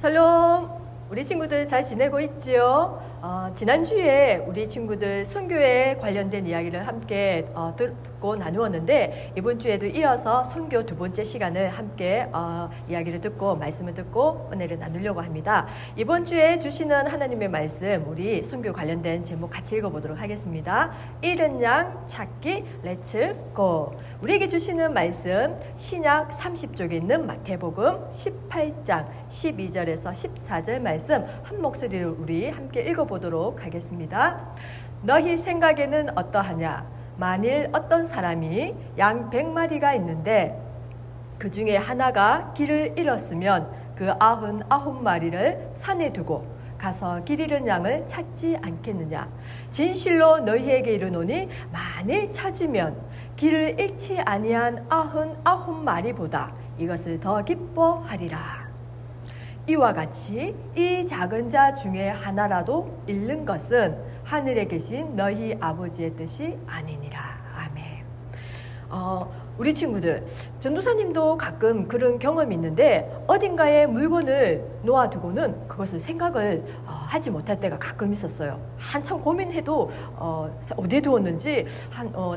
샬롬! 우리 친구들 잘 지내고 있지요? 지난주에 우리 친구들 선교에 관련된 이야기를 함께 듣고 나누었는데, 이번 주에도 이어서 선교 두 번째 시간을 함께 이야기를 듣고 말씀을 듣고 은혜를 나누려고 합니다. 이번 주에 주시는 하나님의 말씀, 우리 선교 관련된 제목 같이 읽어보도록 하겠습니다. 잃은 양 찾기 렛츠 고! 우리에게 주시는 말씀, 신약 30쪽에 있는 마태복음 18장 12절에서 14절 말씀 한 목소리로 우리 함께 읽어보도록 하겠습니다. 너희 생각에는 어떠하냐? 만일 어떤 사람이 양 100마리가 있는데 그 중에 하나가 길을 잃었으면 그 99마리를 산에 두고 가서 길 잃은 양을 찾지 않겠느냐? 진실로 너희에게 이르노니 만일 찾으면 길을 잃지 아니한 99마리보다 이것을 더 기뻐하리라. 이와 같이 이 작은 자 중에 하나라도 잃는 것은 하늘에 계신 너희 아버지의 뜻이 아니니라. 아멘. 우리 친구들, 전도사님도 가끔 그런 경험이 있는데 어딘가에 물건을 놓아두고는 그것을 생각을 하지 못할 때가 가끔 있었어요. 한참 고민해도 어디에 두었는지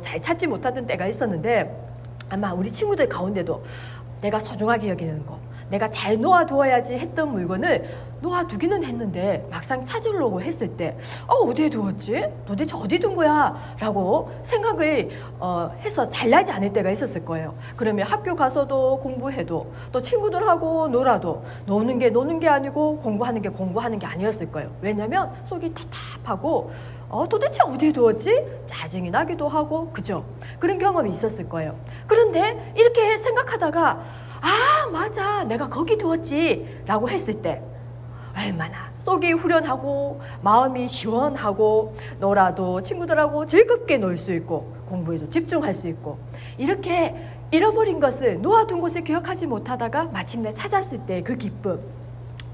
잘 찾지 못하던 때가 있었는데, 아마 우리 친구들 가운데도 내가 소중하게 여기는 거, 내가 잘 놓아두어야지 했던 물건을 놓아두기는 했는데 막상 찾으려고 했을 때 어디에 두었지? 도대체 어디 둔 거야? 라고 생각을 해서 잘나지 않을 때가 있었을 거예요. 그러면 학교 가서도 공부해도 또 친구들하고 놀아도 노는 게 아니고 공부하는 게 아니었을 거예요. 왜냐면 속이 답답하고 도대체 어디에 두었지? 짜증이 나기도 하고, 그죠? 그런 경험이 있었을 거예요. 그런데 이렇게 생각하다가 맞아, 내가 거기 두었지 라고 했을 때 얼마나 속이 후련하고 마음이 시원하고, 놀아도 친구들하고 즐겁게 놀 수 있고 공부에도 집중할 수 있고, 이렇게 잃어버린 것을, 놓아둔 것을 기억하지 못하다가 마침내 찾았을 때 그 기쁨,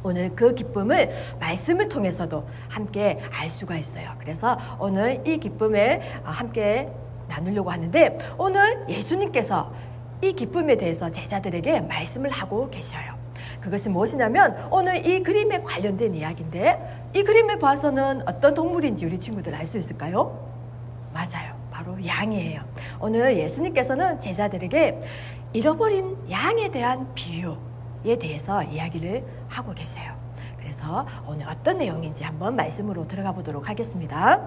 오늘 그 기쁨을 말씀을 통해서도 함께 알 수가 있어요. 그래서 오늘 이 기쁨을 함께 나누려고 하는데, 오늘 예수님께서 이 기쁨에 대해서 제자들에게 말씀을 하고 계셔요. 그것이 무엇이냐면 오늘 이 그림에 관련된 이야기인데, 이 그림을 봐서는 어떤 동물인지 우리 친구들 알 수 있을까요? 맞아요. 바로 양이에요. 오늘 예수님께서는 제자들에게 잃어버린 양에 대한 비유에 대해서 이야기를 하고 계세요. 그래서 오늘 어떤 내용인지 한번 말씀으로 들어가 보도록 하겠습니다.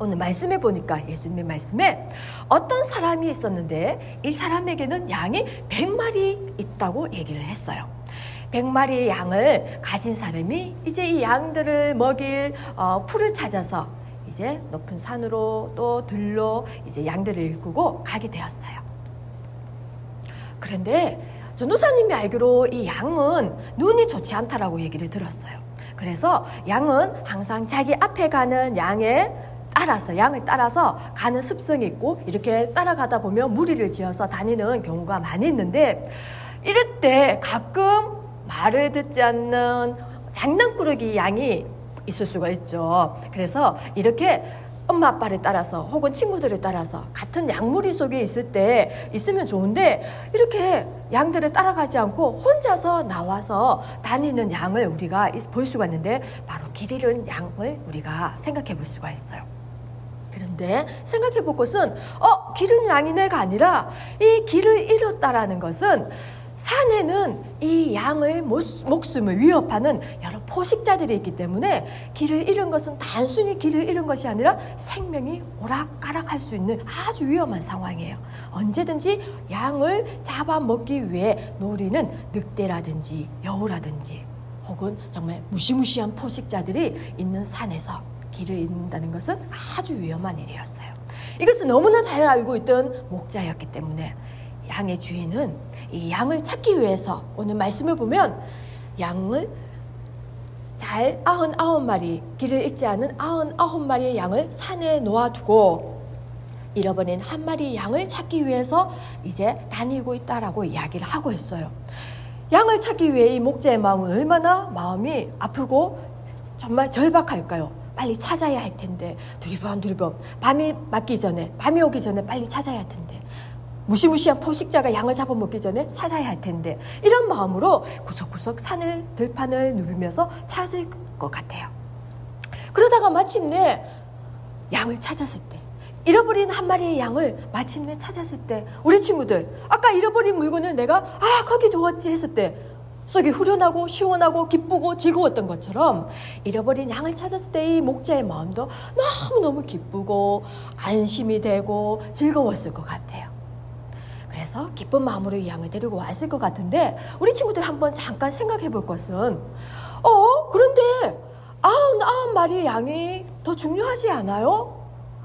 오늘 말씀에 보니까, 예수님의 말씀에 어떤 사람이 있었는데 이 사람에게는 양이 100마리 있다고 얘기를 했어요. 100마리 양을 가진 사람이 이제 이 양들을 먹일 풀을 찾아서 이제 높은 산으로 또 들로 이제 양들을 일구고 가게 되었어요. 그런데 전도사님이 알기로 이 양은 눈이 좋지 않다라고 얘기를 들었어요. 그래서 양은 항상 자기 앞에 가는 양을 따라서 가는 습성이 있고, 이렇게 따라가다 보면 무리를 지어서 다니는 경우가 많이 있는데, 이럴 때 가끔 말을 듣지 않는 장난꾸러기 양이 있을 수가 있죠. 그래서 이렇게 엄마 아빠를 따라서 혹은 친구들을 따라서 같은 양무리 속에 있으면 좋은데, 이렇게 양들을 따라가지 않고 혼자서 나와서 다니는 양을 우리가 볼 수가 있는데, 바로 길 잃은 양을 우리가 생각해 볼 수가 있어요. 그런데 생각해 볼 것은 길 잃은 양이네가 아니라, 이 길을 잃었다라는 것은 산에는 이 양의 목숨을 위협하는 여러 포식자들이 있기 때문에, 길을 잃은 것은 단순히 길을 잃은 것이 아니라 생명이 오락가락할 수 있는 아주 위험한 상황이에요. 언제든지 양을 잡아먹기 위해 노리는 늑대라든지 여우라든지 혹은 정말 무시무시한 포식자들이 있는 산에서 길을 잃는다는 것은 아주 위험한 일이었어요. 이것을 너무나 잘 알고 있던 목자였기 때문에 양의 주인은 이 양을 찾기 위해서, 오늘 말씀을 보면 양을 잘 99마리, 길을 잃지 않은 99마리의 양을 산에 놓아두고 잃어버린 한 마리 양을 찾기 위해서 이제 다니고 있다라고 이야기를 하고 있어요. 양을 찾기 위해 이 목자의 마음은 얼마나 마음이 아프고 정말 절박할까요? 빨리 찾아야 할 텐데, 두리번 밤이 오기 전에 빨리 찾아야 할 텐데, 무시무시한 포식자가 양을 잡아먹기 전에 찾아야 할 텐데 이런 마음으로 구석구석 산을 들판을 누비면서 찾을 것 같아요. 그러다가 마침내 양을 찾았을 때, 잃어버린 한 마리의 양을 마침내 찾았을 때, 우리 친구들 아까 잃어버린 물건을 내가 거기 두었지 했을 때 속이 후련하고 시원하고 기쁘고 즐거웠던 것처럼 잃어버린 양을 찾았을 때 이 목자의 마음도 너무너무 기쁘고 안심이 되고 즐거웠을 것 같아요. 그래서 기쁜 마음으로 이 양을 데리고 왔을 것 같은데 우리 친구들 한번 잠깐 생각해 볼 것은 그런데 99마리의 양이 더 중요하지 않아요?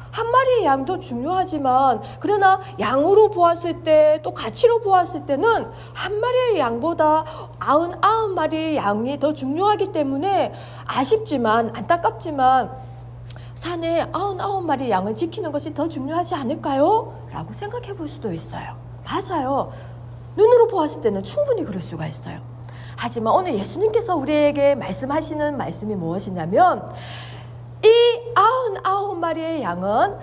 한 마리의 양도 중요하지만 그러나 양으로 보았을 때 또 가치로 보았을 때는 한 마리의 양보다 99마리의 양이 더 중요하기 때문에 아쉽지만 안타깝지만 산에 99마리의 양을 지키는 것이 더 중요하지 않을까요? 라고 생각해 볼 수도 있어요. 맞아요. 눈으로 보았을 때는 충분히 그럴 수가 있어요. 하지만 오늘 예수님께서 우리에게 말씀하시는 말씀이 무엇이냐면 이 99마리의 양은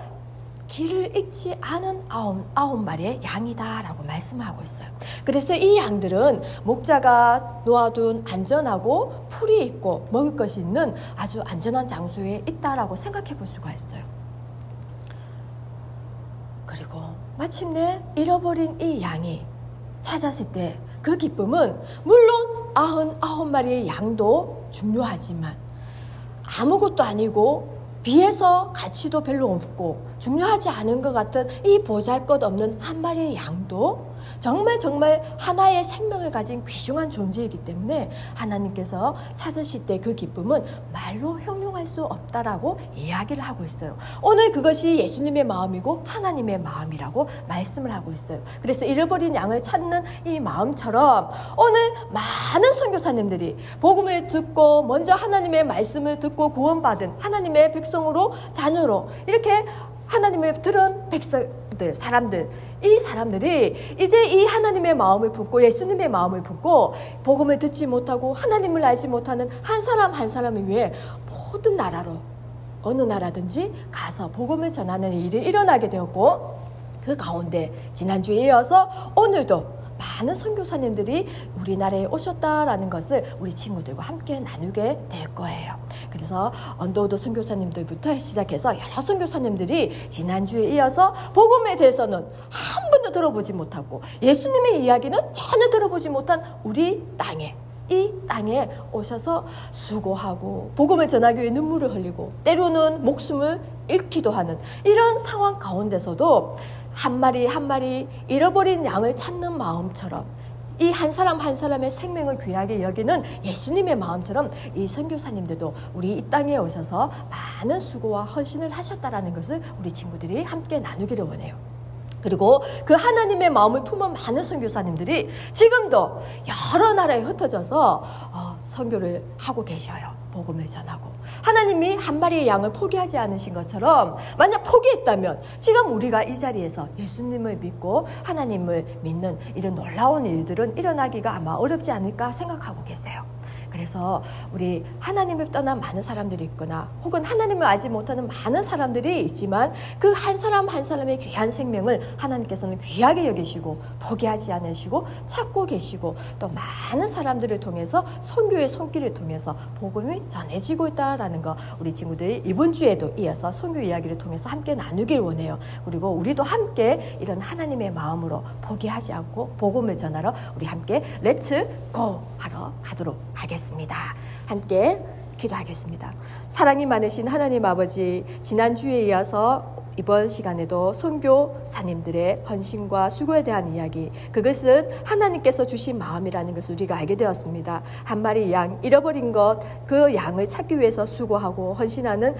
길을 잃지 않은 99마리의 양이다 라고 말씀하고 있어요. 그래서 이 양들은 목자가 놓아둔 안전하고 풀이 있고 먹을 것이 있는 아주 안전한 장소에 있다라고 생각해 볼 수가 있어요. 그리고 마침내 잃어버린 이 양이 찾았을 때 그 기쁨은 물론 99마리의 양도 중요하지만 아무것도 아니고 비해서 가치도 별로 없고 중요하지 않은 것 같은 이 보잘것없는 한 마리의 양도 정말 하나의 생명을 가진 귀중한 존재이기 때문에 하나님께서 찾으실 때 그 기쁨은 말로 형용할 수 없다라고 이야기를 하고 있어요. 오늘 그것이 예수님의 마음이고 하나님의 마음이라고 말씀을 하고 있어요. 그래서 잃어버린 양을 찾는 이 마음처럼 오늘 많은 선교사님들이 복음을 듣고 먼저 하나님의 말씀을 듣고 구원받은 하나님의 백성으로 자녀로 이렇게 하나님의 들은 백성들, 사람들, 이 사람들이 이제 이 하나님의 마음을 품고 예수님의 마음을 품고 복음을 듣지 못하고 하나님을 알지 못하는 한 사람 한 사람을 위해 모든 나라로 어느 나라든지 가서 복음을 전하는 일이 일어나게 되었고 그 가운데 지난주에 이어서 오늘도 많은 선교사님들이 우리나라에 오셨다라는 것을 우리 친구들과 함께 나누게 될 거예요. 그래서 언더우드 선교사님들부터 시작해서 여러 선교사님들이 지난주에 이어서 복음에 대해서는 한 번도 들어보지 못하고 예수님의 이야기는 전혀 들어보지 못한 우리 땅에 이 땅에 오셔서 수고하고 복음을 전하기 위해 눈물을 흘리고 때로는 목숨을 잃기도 하는 이런 상황 가운데서도 한 마리 한 마리 잃어버린 양을 찾는 마음처럼 이 한 사람 한 사람의 생명을 귀하게 여기는 예수님의 마음처럼 이 선교사님들도 우리 이 땅에 오셔서 많은 수고와 헌신을 하셨다라는 것을 우리 친구들이 함께 나누기를 원해요. 그리고 그 하나님의 마음을 품은 많은 선교사님들이 지금도 여러 나라에 흩어져서 선교를 하고 계셔요. 복음을 전하고 하나님이 한 마리의 양을 포기하지 않으신 것처럼 만약 포기했다면 지금 우리가 이 자리에서 예수님을 믿고 하나님을 믿는 이런 놀라운 일들은 일어나기가 아마 어렵지 않을까 생각하고 계세요. 그래서 우리 하나님을 떠난 많은 사람들이 있거나 혹은 하나님을 알지 못하는 많은 사람들이 있지만 그 한 사람 한 사람의 귀한 생명을 하나님께서는 귀하게 여기시고 포기하지 않으시고 찾고 계시고 또 많은 사람들을 통해서 선교의 손길을 통해서 복음이 전해지고 있다라는 거 우리 친구들이 이번 주에도 이어서 선교 이야기를 통해서 함께 나누길 원해요. 그리고 우리도 함께 이런 하나님의 마음으로 포기하지 않고 복음을 전하러 우리 함께 렛츠 고 하러 가도록 하겠습니다. 함께 기도하겠습니다. 사랑이 많으신 하나님 아버지, 지난주에 이어서 이번 시간에도 선교사님들의 헌신과 수고에 대한 이야기, 그것은 하나님께서 주신 마음이라는 것을 우리가 알게 되었습니다. 한 마리 양 잃어버린 것, 그 양을 찾기 위해서 수고하고 헌신하는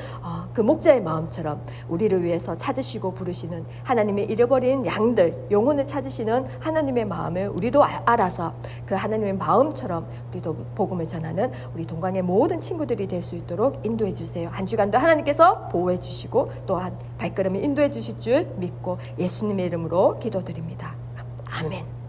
그 목자의 마음처럼 우리를 위해서 찾으시고 부르시는 하나님의 잃어버린 양들, 영혼을 찾으시는 하나님의 마음을 우리도 알아서 그 하나님의 마음처럼 우리도 복음을 전하는 우리 동강의 모든 친구들이 될 수 있도록 인도해 주세요. 한 주간도 하나님께서 보호해 주시고 또한 발걸음을 인도해 주실 줄 믿고 예수님의 이름으로 기도드립니다. 아멘.